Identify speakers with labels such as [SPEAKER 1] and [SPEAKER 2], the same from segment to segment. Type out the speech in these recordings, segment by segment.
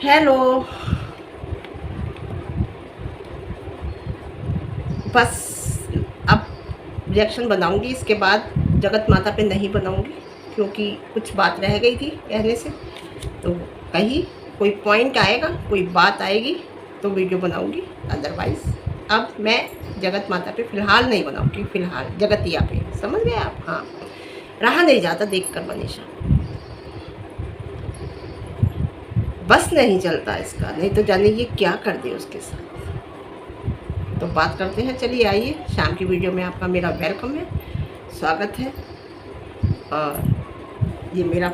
[SPEAKER 1] Hello. बस अब reaction बनाऊंगी, इसके बाद जगत माता पे नहीं बनाऊंगी क्योंकि कुछ बात रह गई थी कहने से। तो कहीं कोई पॉइंट आएगा, कोई बात आएगी तो वीडियो बनाऊंगी, अदरवाइज अब मैं जगत माता पे फ़िलहाल नहीं बनाऊंगी। फ़िलहाल जगतिया पे, समझ गए आप? हाँ, रहा नहीं जाता देखकर मनीषा, बस नहीं चलता इसका, नहीं तो जाने ये क्या कर दे उसके साथ। तो बात करते हैं, चलिए आइए। शाम की वीडियो में आपका मेरा वेलकम है, स्वागत है। और ये मेरा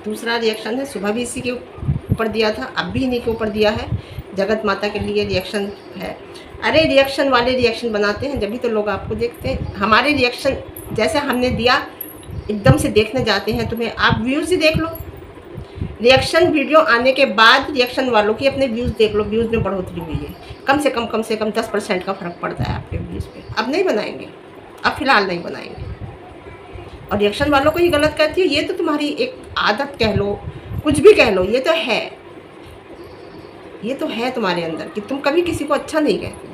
[SPEAKER 1] दूसरा रिएक्शन है। सुबह भी इसी के ऊपर दिया था, अब भी इन्हीं के ऊपर दिया है। जगत माता के लिए रिएक्शन है। अरे रिएक्शन वाले रिएक्शन बनाते हैं जब भी तो लोग आपको देखते हैं। हमारे रिएक्शन जैसे हमने दिया एकदम से देखने जाते हैं तुम्हें, आप व्यूज़ ही देख लो। रिएक्शन वीडियो आने के बाद रिएक्शन वालों की अपने व्यूज़ देख लो, व्यूज़ में बढ़ोतरी हुई है। कम से कम 10% का फ़र्क पड़ता है आपके व्यूज़ पे। अब नहीं बनाएंगे, अब फ़िलहाल नहीं बनाएंगे। और रिएक्शन वालों को ही गलत कहती है, ये तो तुम्हारी एक आदत कह लो, कुछ भी कह लो, ये तो है, ये तो है तुम्हारे अंदर कि तुम कभी किसी को अच्छा नहीं कहते।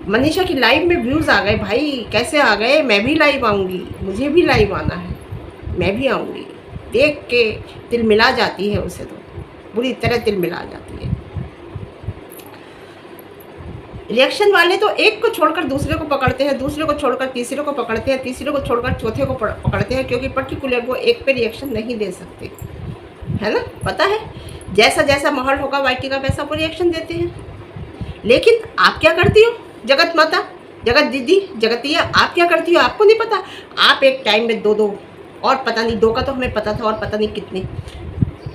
[SPEAKER 1] मनीषा की लाइव में व्यूज़ आ गए भाई, कैसे आ गए? मैं भी लाइव आऊँगी, मुझे भी लाइव आना है, मैं भी आऊँगी। देख के तिल मिला जाती है, उसे तो बुरी तरह तिल मिला जाती है। रिएक्शन वाले तो एक को छोड़कर दूसरे को पकड़ते हैं, दूसरे को छोड़कर तीसरे को पकड़ते हैं, तीसरे को छोड़कर चौथे को पकड़ते हैं, क्योंकि पर्टिकुलर वो एक पे रिएक्शन नहीं दे सकते, है ना? पता है, जैसा जैसा माहौल होगा वाईटी का वैसा वो रिएक्शन देते हैं। लेकिन आप क्या करती हो जगत माता, जगत दीदी, जगतिया, आप क्या करती हो? आपको नहीं पता? आप एक टाइम में दो और पता नहीं, 2 का तो हमें पता था, और पता नहीं कितने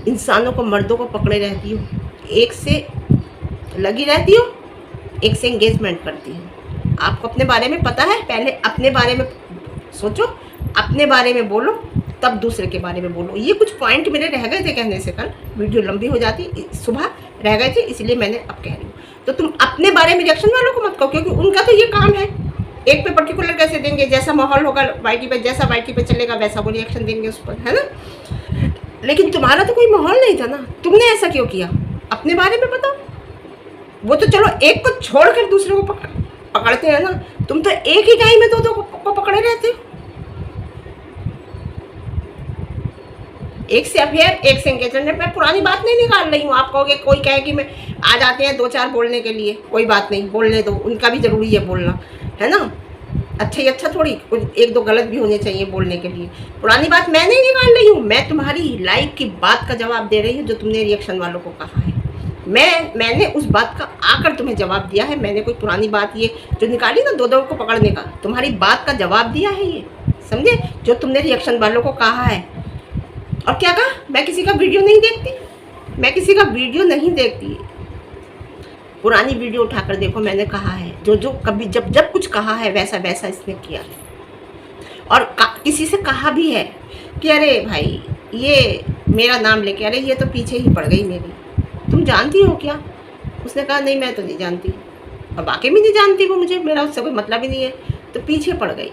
[SPEAKER 1] इंसानों को, मर्दों को पकड़े रहती हो। एक से लगी रहती हो, एक से एंगेजमेंट करती हो। आपको अपने बारे में पता है? पहले अपने बारे में सोचो, अपने बारे में बोलो, तब दूसरे के बारे में बोलो। ये कुछ पॉइंट मेरे रह गए थे कहने से, कल वीडियो लंबी हो जाती, सुबह रह गए थे, इसलिए मैंने अब कह रही हूँ। तो तुम अपने बारे में रिएक्शन वालों को मत कहो, क्योंकि उनका तो ये काम है। एक पे पर्टिकुलर कैसे देंगे? जैसा माहौल होगा वाईटी पे, जैसा वाईटी पे चलेगा वैसा वो रिएक्शन देंगे उस पर, है ना? लेकिन तुम्हारा तो कोई माहौल नहीं था ना, तुमने ऐसा क्यों किया? अपने बारे में बताओ। वो तो चलो एक को छोड़कर दूसरे को पकड़ते हैं ना, तुम तो एक ही टाइम में दो को पकड़े रहते हो। एक से अफेयर, एक से एंगेजमेंट। मैं पुरानी बात नहीं निकाल रही हूँ। आप कहोगे, कोई कहे कि मैं आ जाते हैं 2-4 बोलने के लिए, कोई बात नहीं, बोलने दो, उनका भी ज़रूरी है बोलना, है ना? अच्छा ही अच्छा थोड़ी, कुछ 1-2 गलत भी होने चाहिए बोलने के लिए। पुरानी बात मैं नहीं निकाल रही हूँ, मैं तुम्हारी लाइव की बात का जवाब दे रही हूँ जो तुमने रिएक्शन वालों को कहा है। मैंने उस बात का आकर तुम्हें जवाब दिया है। मैंने कोई पुरानी बात ये जो निकाली ना 2-2 को पकड़ने का, तुम्हारी बात का जवाब दिया है ये, समझे? जो तुमने रिएक्शन वालों को कहा है। और क्या कहा? मैं किसी का वीडियो नहीं देखती, मैं किसी का वीडियो नहीं देखती। पुरानी वीडियो उठाकर देखो, मैंने कहा है जो कभी जब कुछ कहा है वैसा वैसा इसने किया है। और किसी से कहा भी है कि अरे भाई ये मेरा नाम लेके, अरे ये तो पीछे ही पड़ गई मेरी, तुम जानती हो क्या? उसने कहा नहीं मैं तो नहीं जानती, और वाकई में नहीं जानती वो मुझे, मेरा उससे कोई मतलब ही नहीं है, तो पीछे पड़ गई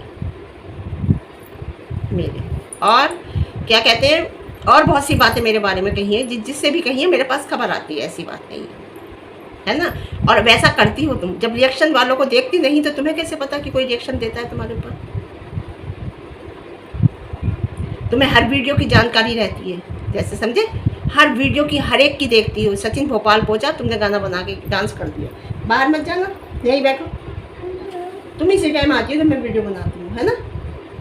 [SPEAKER 1] मेरे। और क्या कहते हैं, और बहुत सी बातें मेरे बारे में कही है, जिससे भी कही है मेरे पास खबर आती है, ऐसी बात नहीं है ना? और वैसा करती हो तुम, जब रिएक्शन वालों को देखती नहीं तो तुम्हें कैसे पता कि कोई रिएक्शन देता है तुम्हारे ऊपर? तुम्हें हर वीडियो की जानकारी रहती है, जैसे समझे, हर वीडियो की हर एक की देखती हो। सचिन भोपाल पहुंचा, तुमने गाना बना के डांस कर दिया, बाहर मत जाना, यहीं बैठो। तुम इसी टाइम आती हो जब मैं वीडियो बनाती हूँ, है ना?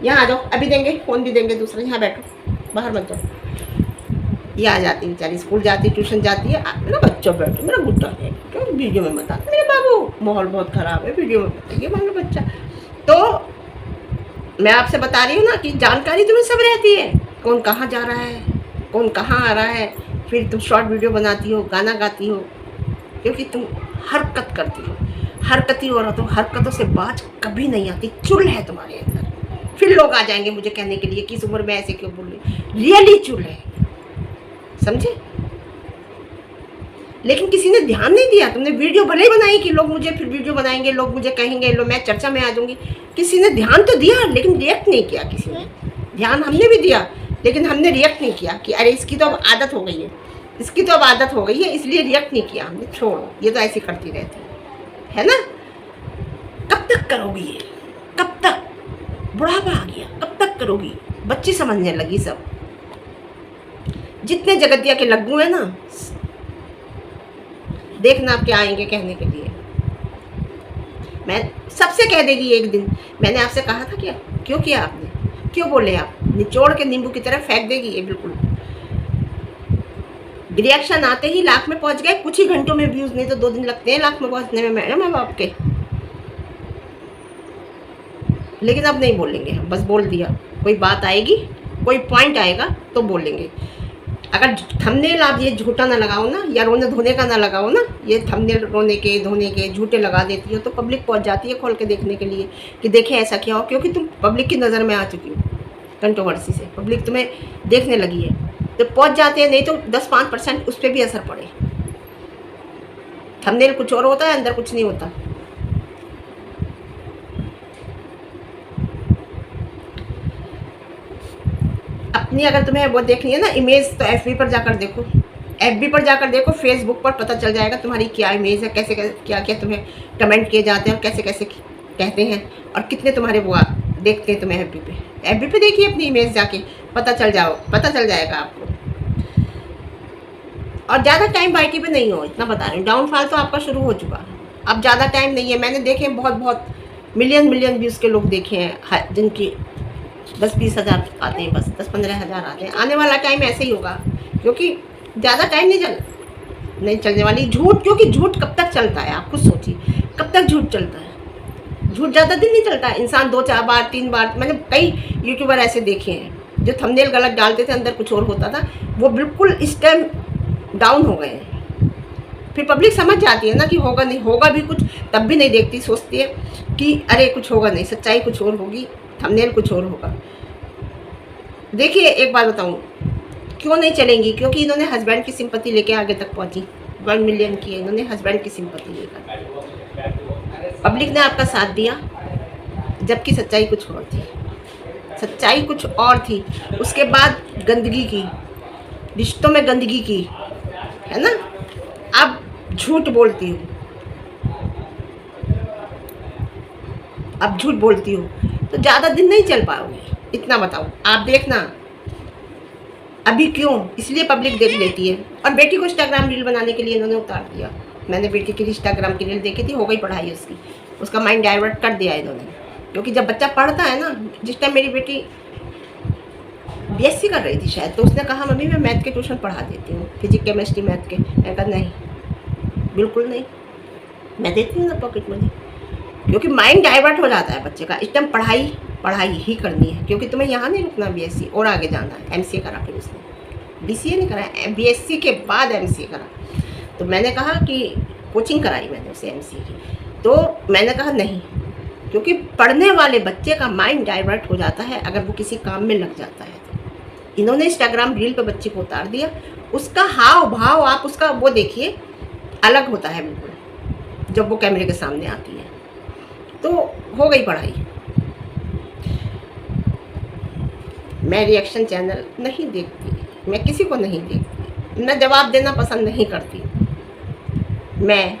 [SPEAKER 1] यहाँ आ जाओ, अभी देंगे, फ़ोन भी देंगे दूसरा, यहाँ बैठो, बाहर मत जाओ। ये आ जाती बेचारी, स्कूल जाती, ट्यूशन जाती है। मेरा बच्चा बैठो, मेरा गुड्डा है, क्यों वीडियो में मत आते मेरे बाबू, माहौल बहुत ख़राब है, वीडियो में बताइए मेरा बच्चा। तो मैं आपसे बता रही हूँ ना कि जानकारी तुम्हें सब रहती है, कौन कहाँ जा रहा है, कौन कहाँ आ रहा है। फिर तुम शॉर्ट वीडियो बनाती हो, गाना गाती हो, क्योंकि तुम हरकत करती हो। हरकती औरतों, हरकतों से बाज कभी नहीं आती, चुल है तुम्हारे अंदर। फिर लोग आ जाएंगे मुझे कहने के लिए कि इस उम्र में ऐसे क्यों बोल रही, रियली चुल है, समझे? लेकिन किसी ने ध्यान नहीं दिया। तुमने वीडियो भले ही बनाई कि लोग मुझे फिर वीडियो बनाएंगे, लोग मुझे कहेंगे, लो मैं चर्चा में आ जाऊंगी। किसी ने ध्यान तो दिया, लेकिन रिएक्ट नहीं किया किसी ने। ध्यान हमने भी दिया, लेकिन हमने रिएक्ट नहीं किया कि अरे इसकी तो अब आदत हो गई है, इसकी तो अब आदत हो गई है, इसलिए रिएक्ट नहीं किया हमने। छोड़ो, ये तो ऐसी करती रहती है ना। कब तक करोगी ये, कब तक? बुढ़ापा आ गया, कब तक करोगी? बच्ची समझने लगी सब। जितने जगतिया के लग्गू है ना, देखना आप क्या आएंगे कहने के लिए। मैं सबसे कह देगी एक दिन, मैंने आपसे कहा था क्या? क्यों किया आपने? क्यों बोले आप? निचोड़ के नींबू की तरह फेंक देगी ये बिल्कुल। रिएक्शन आते ही लाख में पहुंच गए, कुछ ही घंटों में व्यूज, नहीं तो 2 दिन लगते हैं लाख में पहुंचने में मैडम अब आपके। लेकिन अब नहीं बोलेंगे हम, बस बोल दिया। कोई बात आएगी, कोई पॉइंट आएगा तो बोलेंगे। अगर थंबनेल आप ये झूठा ना लगाओ ना, या रोने धोने का ना लगाओ ना, ये थंबनेल रोने के धोने के झूठे लगा देती हो तो पब्लिक पहुंच जाती है खोल के देखने के लिए कि देखें ऐसा क्या हो। क्योंकि तुम पब्लिक की नज़र में आ चुकी हो कंट्रोवर्सी से, पब्लिक तुम्हें देखने लगी है तो पहुंच जाते हैं। नहीं तो 10-5% उस पर भी असर पड़े। थंबनेल कुछ और होता है, अंदर कुछ नहीं होता। अपनी अगर तुम्हें वो देखनी है ना इमेज, तो FB पर जाकर देखो, FB पर जाकर देखो, फेसबुक पर पता चल जाएगा तुम्हारी क्या इमेज है, कैसे क्या क्या तुम्हें कमेंट किए जाते हैं और कैसे कैसे कहते हैं, और कितने तुम्हारे वो देखते हैं तुम्हें FB पे देखिए अपनी इमेज जाके, पता चल जाएगा आपको। और ज़्यादा टाइम YT पे नहीं हो, इतना बता रही हूँ। डाउनफॉल तो आपका शुरू हो चुका, अब ज़्यादा टाइम नहीं है। मैंने देखे बहुत मिलियन व्यूज़ के लोग देखे हैं जिनकी 10-20 हज़ार आते हैं, बस 10-15 हज़ार आते हैं। आने वाला टाइम ऐसे ही होगा, क्योंकि ज़्यादा टाइम नहीं चलने वाली झूठ। क्योंकि झूठ कब तक चलता है, आप खुद सोचिए, कब तक झूठ चलता है? झूठ ज़्यादा दिन नहीं चलता है। इंसान 2-4 बार 3 बार, मैंने कई यूट्यूबर ऐसे देखे हैं जो थंबनेल गलत डालते थे, अंदर कुछ और होता था, वो बिल्कुल इस टाइम डाउन हो गए हैं। फिर पब्लिक समझ जाती है ना कि होगा नहीं, होगा भी कुछ, तब भी नहीं देखती, सोचती है कि अरे कुछ होगा नहीं, सच्चाई कुछ और होगी, थंबनेल कुछ और होगा। देखिए एक बात बताऊं, क्यों नहीं चलेंगी? क्योंकि इन्होंने हस्बैंड की सिंपैथी लेके आगे तक पहुंची। 1 मिलियन की है इन्होंने हस्बैंड की सिंपैथी लेकर। पब्लिक ने आपका साथ दिया, जबकि सच्चाई कुछ और थी। सच्चाई कुछ और थी। उसके बाद गंदगी की, रिश्तों में गंदगी की, है ना। अब झूठ बोलती हूँ, अब झूठ बोलती हूँ तो ज़्यादा दिन नहीं चल पाओगी, इतना बताओ। आप देखना अभी क्यों, इसलिए पब्लिक देख लेती है। और बेटी को इंस्टाग्राम रील बनाने के लिए इन्होंने उतार दिया। मैंने बेटी की इंस्टाग्राम की रील देखी थी, हो गई पढ़ाई उसकी, उसका माइंड डाइवर्ट कर दिया इन्होंने। क्योंकि जब बच्चा पढ़ता है ना, जिस टाइम मेरी बेटी BSc कर रही थी शायद, तो उसने कहा मम्मी मैं मैथ के ट्यूशन पढ़ा देती हूँ, फिजिक्स केमिस्ट्री मैथ के। मैंने कहा नहीं, बिल्कुल नहीं, मैं देती हूँ ना पॉकेट मनी। क्योंकि माइंड डाइवर्ट हो जाता है बच्चे का। इस टाइम पढ़ाई ही करनी है, क्योंकि तुम्हें यहाँ नहीं रुकना, BSc और आगे जाना है। MCA करा फिर उसने, BCA नहीं करा, BSc के बाद MCA करा। तो मैंने कहा कि कोचिंग कराई मैंने उसे MCA की, तो मैंने कहा नहीं, क्योंकि पढ़ने वाले बच्चे का माइंड डाइवर्ट हो जाता है अगर वो किसी काम में लग जाता है। तो इन्होंने इंस्टाग्राम रील पे बच्चे को उतार दिया। उसका हाव भाव आप उसका वो देखिए, अलग होता है बिल्कुल जब वो कैमरे के सामने आती है। तो हो गई पढ़ाई। मैं रिएक्शन चैनल नहीं देखती, मैं किसी को नहीं देखती, मैं जवाब देना पसंद नहीं करती। मैं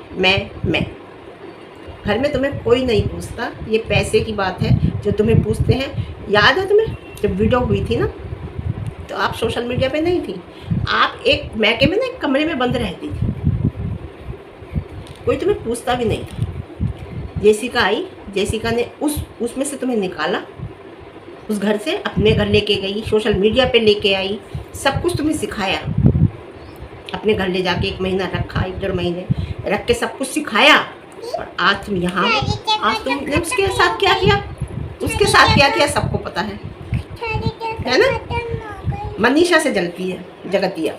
[SPEAKER 1] घर में तुम्हें कोई नहीं पूछता, ये पैसे की बात है जो तुम्हें पूछते हैं। याद है तुम्हें जब वीडियो हुई थी ना, तो आप सोशल मीडिया पे नहीं थी, आप एक मैके में ना एक कमरे में बंद रहती थी, कोई तुम्हें पूछता भी नहीं था। जेसिका आई, जेसिका ने उसमें से तुम्हें निकाला, उस घर से अपने घर लेके गई, सोशल मीडिया पे लेके आई, सब कुछ तुम्हें सिखाया। अपने घर ले जाके 1 महीना रखा, 1-1.5 महीने रख के सब कुछ सिखाया। और आज तुम यहाँ, आज तुमने उसके साथ क्या किया, उसके साथ क्या किया सबको पता है ना। मनीषा से जलती है जगतिया,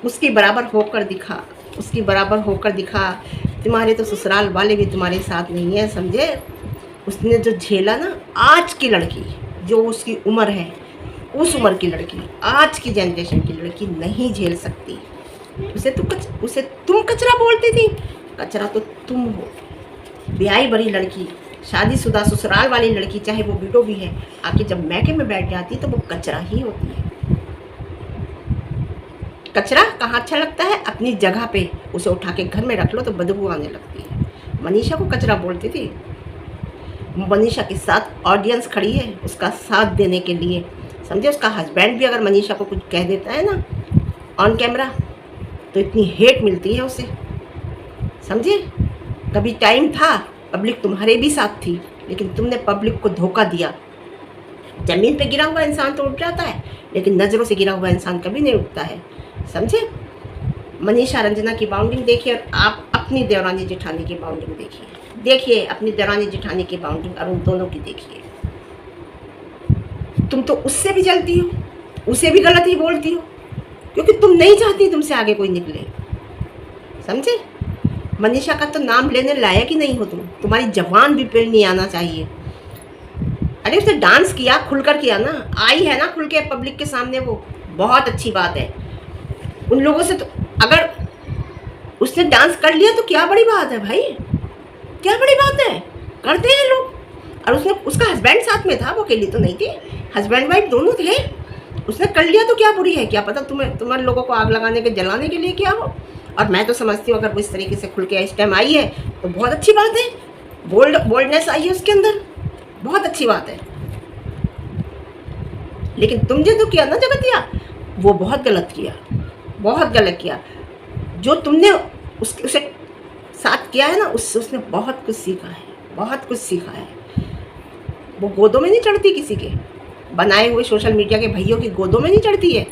[SPEAKER 1] उसकी बराबर होकर दिखा, उसकी बराबर होकर दिखा। तुम्हारे तो ससुराल वाले भी तुम्हारे साथ नहीं है, समझे। उसने जो झेला ना, आज की लड़की जो उसकी उम्र है, उस उम्र की लड़की, आज की जनरेशन की लड़की नहीं झेल सकती। उसे तुम कचरा बोलती थी, कचरा तो तुम हो। ब्याही बड़ी लड़की, शादीशुदा ससुराल वाली लड़की, चाहे वो विडो भी है, आके जब मैके में बैठ जाती तो वो कचरा ही होती है। कचरा कहाँ अच्छा लगता है? अपनी जगह पे। उसे उठा के घर में रख लो तो बदबू आने लगती है। मनीषा को कचरा बोलती थी। मनीषा के साथ ऑडियंस खड़ी है उसका साथ देने के लिए, समझे। उसका हस्बैंड भी अगर मनीषा को कुछ कह देता है ना ऑन कैमरा तो इतनी हेट मिलती है उसे, समझे। कभी टाइम था पब्लिक तुम्हारे भी साथ थी, लेकिन तुमने पब्लिक को धोखा दिया। ज़मीन पे गिरा हुआ इंसान तो उठ जाता है, लेकिन नज़रों से गिरा हुआ इंसान कभी नहीं उठता है, समझे। मनीषा रंजना की बाउंडिंग देखिए और आप अपनी देवरानी जेठानी की बाउंडिंग देखिए अपनी देवरानी जेठानी की बाउंडिंग और उन दोनों की देखिए। तुम तो उससे भी जलती हो, उसे भी गलत ही बोलती हो, क्योंकि तुम नहीं चाहती तुमसे आगे कोई निकले, समझे। मनीषा का तो नाम लेने लायक ही नहीं हो तुम, तुम्हारी जबान भी पे नहीं आना चाहिए। अरे उसने डांस किया, खुलकर किया ना, आई है ना खुल के पब्लिक के सामने, वो बहुत अच्छी बात है। उन लोगों से तो अगर उसने डांस कर लिया तो क्या बड़ी बात है भाई, क्या बड़ी बात है, करते हैं लोग। और उसने, उसका हस्बैंड साथ में था, वो अकेली तो नहीं थी, हस्बैंड वाइफ दोनों थे। उसने कर लिया तो क्या बुरी है, क्या पता तुम्हारे लोगों को आग लगाने के जलाने के लिए क्या हो। और मैं तो समझती हूँ अगर वो इस तरीके से खुल के इस टाइम आई है तो बहुत अच्छी बात है, बोल्डनेस आई है उसके अंदर, बहुत अच्छी बात है। लेकिन तुमने जो किया ना जगतिया, वो बहुत गलत किया, बहुत गलत किया। जो तुमने उसे साथ किया है ना, उससे उसने बहुत कुछ सीखा है, बहुत कुछ सीखा है। वो गोदों में नहीं चढ़ती किसी के, बनाए हुए सोशल मीडिया के भैयों की गोदों में नहीं चढ़ती है,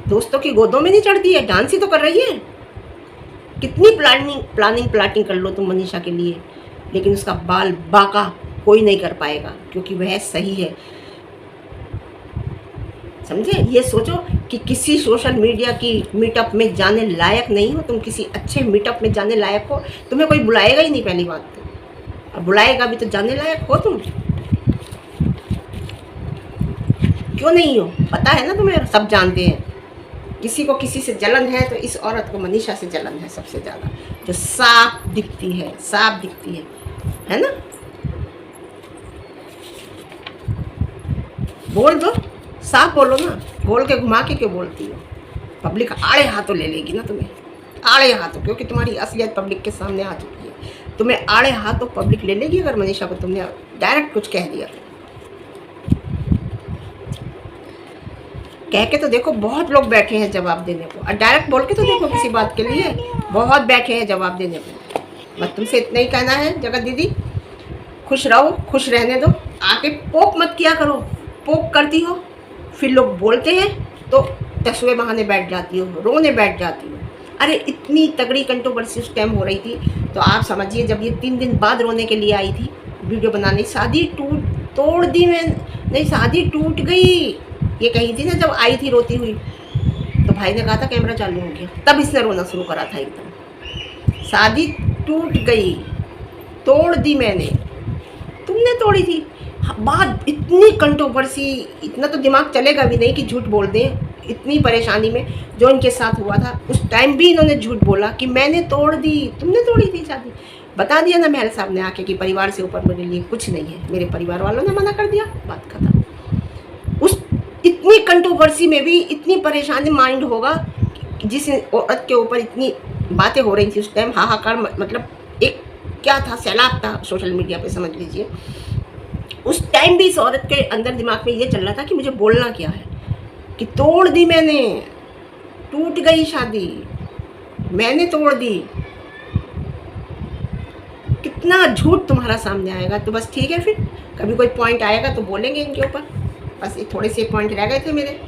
[SPEAKER 1] दोस्तों की गोदों में नहीं चढ़ती है, डांस ही तो कर रही है। कितनी प्लानिंग कर लो तुम मनीषा के लिए, लेकिन उसका बाल बाका कोई नहीं कर पाएगा, क्योंकि वह सही है, समझे। ये सोचो कि किसी सोशल मीडिया की मीटअप में जाने लायक नहीं हो तुम, किसी अच्छे मीटअप में जाने लायक हो, तुम्हें कोई बुलाएगा ही नहीं पहली बात तो, और बुलाएगा भी तो जाने लायक हो तुम, क्यों नहीं हो, पता है ना तुम्हें, सब जानते हैं। किसी को किसी से जलन है तो इस औरत को मनीषा से जलन है सबसे ज़्यादा, जो साफ दिखती है ना। बोल दो, साफ बोलो ना, बोल के घुमा के क्यों बोलती हो। पब्लिक आड़े हाथों ले लेगी ना तुम्हें, आड़े हाथों, क्योंकि तुम्हारी असलियत पब्लिक के सामने आ चुकी है। तुम्हें आड़े हाथों पब्लिक ले लेगी अगर मनीषा को तुमने डायरेक्ट कुछ कह दिया। कह के तो देखो, बहुत लोग बैठे हैं जवाब देने को, और डायरेक्ट बोल के तो देखो किसी बात के लिए, बहुत बैठे हैं जवाब देने को। बस तुमसे इतना ही कहना है जगत दीदी, खुश रहो, खुश रहने दो, आके पोक मत किया करो। पोक करती हो फिर लोग बोलते हैं तो तस्वे बहाने बैठ जाती हो, रोने बैठ जाती हो। अरे इतनी तगड़ी कंट्रोवर्सी उस टाइम हो रही थी, तो आप समझिए जब ये 3 दिन बाद रोने के लिए आई थी वीडियो बनाने, शादी तोड़ दी मैं, नहीं शादी टूट गई ये कही थी ना जब आई थी रोती हुई, तो भाई ने कहा था कैमरा चालू हो गया, तब इसने रोना शुरू करा था एकदम। शादी टूट गई, तोड़ दी मैंने, तुमने तोड़ी थी। बात इतनी कंट्रोवर्सी, इतना तो दिमाग चलेगा भी नहीं कि झूठ बोल दें। इतनी परेशानी में जो इनके साथ हुआ था उस टाइम भी इन्होंने झूठ बोला कि मैंने तोड़ दी, तुमने तोड़ी थी शादी। बता दिया ना मेरे सामने आके कि परिवार से ऊपर मेरे लिए कुछ नहीं है, मेरे परिवार वालों ने मना कर दिया, बात खत्म। उस इतनी कंट्रोवर्सी में भी इतनी परेशानी माइंड होगा, जिस औरत के ऊपर इतनी बातें हो रही थी उस टाइम, हाहाकार, मतलब एक क्या था, सैलाब था सोशल मीडिया पे, समझ लीजिए। उस टाइम भी इस औरत के अंदर दिमाग में ये चल रहा था कि मुझे बोलना क्या है, कि तोड़ दी मैंने, टूट गई शादी, मैंने तोड़ दी। कितना झूठ तुम्हारा सामने आएगा। तो बस ठीक है, फिर कभी कोई पॉइंट आएगा तो बोलेंगे इनके ऊपर। बस ये थोड़े से पॉइंट रह गए थे मेरे,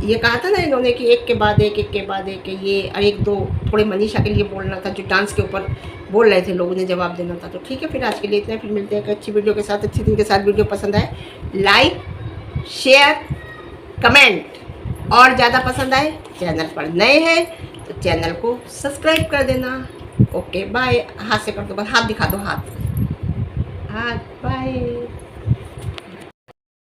[SPEAKER 1] ये कहा था ना इन्होंने कि एक के बाद एक ये, और एक दो थोड़े मनीषा के लिए बोलना था, जो डांस के ऊपर बोल रहे थे लोगों ने जवाब देना था। तो ठीक है, फिर आज के लिए इतना, फिर मिलते हैं एक अच्छी वीडियो के साथ, अच्छी दिन के साथ। वीडियो पसंद आए लाइक, शेयर, कमेंट, और ज़्यादा पसंद आए, चैनल पर नए हैं तो चैनल को सब्सक्राइब कर देना। Okay bye. हाथ से कर दो, बस हाथ दिखा दो, हाथ, बाय।